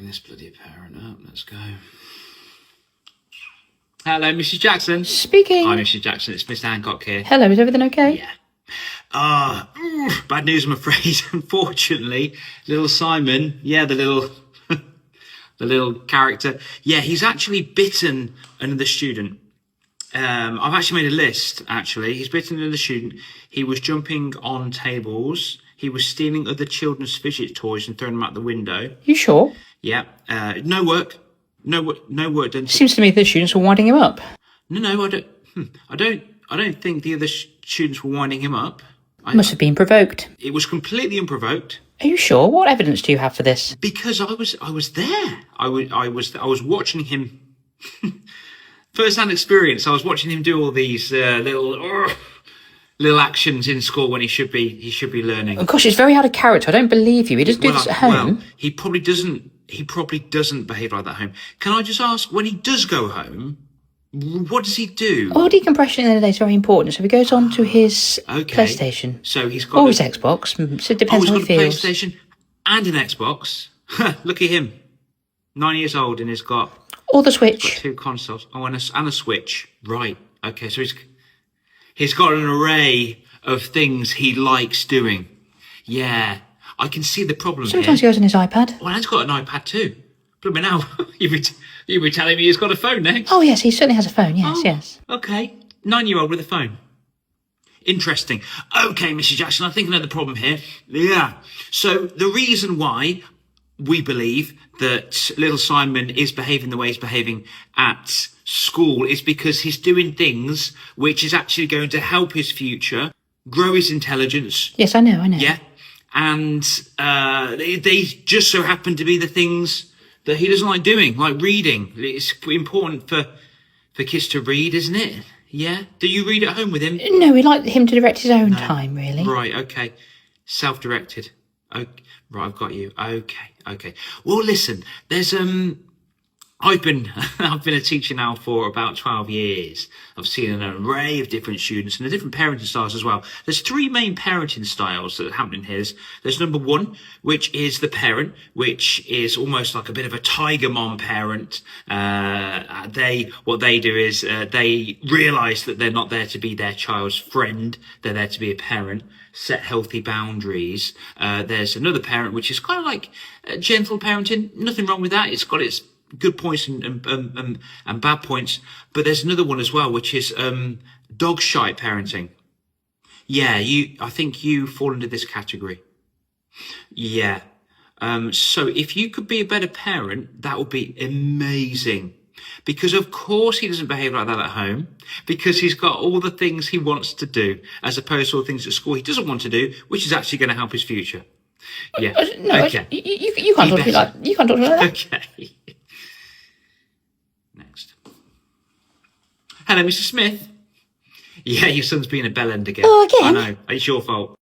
this bloody parent up. Let's go. Hello, Mrs. Jackson. Speaking. Hi, Mrs. Jackson. It's Mr. Hancock here. Hello, is everything okay? Yeah. Bad news, I'm afraid. Unfortunately, little Simon, the little character, he's actually bitten another student. I've actually made a list, actually. He's bitten another student. He was jumping on tables. He was stealing other children's fidget toys and throwing them out the window. You sure? Yeah. No work. No work done. Seems to me the students were winding him up. No, I don't think the other students were winding him up. Must have been provoked. It was completely unprovoked. Are you sure? What evidence do you have for this? Because I was there. I was watching him. First-hand experience. I was watching him do all these little actions in school when he should be learning. Oh, gosh, it's very out of character. I don't believe you. He doesn't do this at home. Well, he probably doesn't behave like that at home. Can I just ask, when he does go home, what does he do? Oh, decompression in the day is very important. So he goes on to his PlayStation. So he's got his Xbox. So it depends how he feels. He's got a PlayStation and an Xbox. Look at him, 9 years old, and he's got the Switch. He's got 2 consoles. Oh, and a Switch. Right. Okay. So he's got an array of things he likes doing. Yeah, I can see the problem. Sometimes he goes on his iPad. Well, he's got an iPad too. But now you'll be telling me he's got a phone next. Oh yes, he certainly has a phone. Yes. Okay, 9-year-old with a phone. Interesting. Okay, Mrs. Jackson, I think I know the problem here. Yeah. So the reason why we believe that little Simon is behaving the way he's behaving at school is because he's doing things which is actually going to help his future, grow his intelligence. Yes, I know. Yeah. And they just so happen to be the things that he doesn't like doing, like reading. It's important for kids to read, isn't it? Yeah? Do you read at home with him? No, we like him to direct his own time, really. Right, okay. Self-directed. Okay. Right, I've got you. Okay. Well, listen, there's I've been a teacher now for about 12 years. I've seen an array of different students and the different parenting styles as well. There's 3 main parenting styles that are happening here. There's number 1, which is the parent, which is almost like a bit of a tiger mom parent. What they do is they realise that they're not there to be their child's friend. They're there to be a parent. Set healthy boundaries. There's another parent, which is kind of like gentle parenting. Nothing wrong with that. It's got its good points and bad points, but there's another one as well, which is dog shite parenting. Yeah, I think you fall into this category. Yeah. So if you could be a better parent, that would be amazing. Because of course he doesn't behave like that at home, because he's got all the things he wants to do, as opposed to all the things at school he doesn't want to do, which is actually going to help his future. Yeah. No, okay. You can't talk to me like you can't talk to me like that. Okay. Next. Hello, Mr. Smith. Yeah, your son's been a bellend again. Oh, again? I know. It's your fault.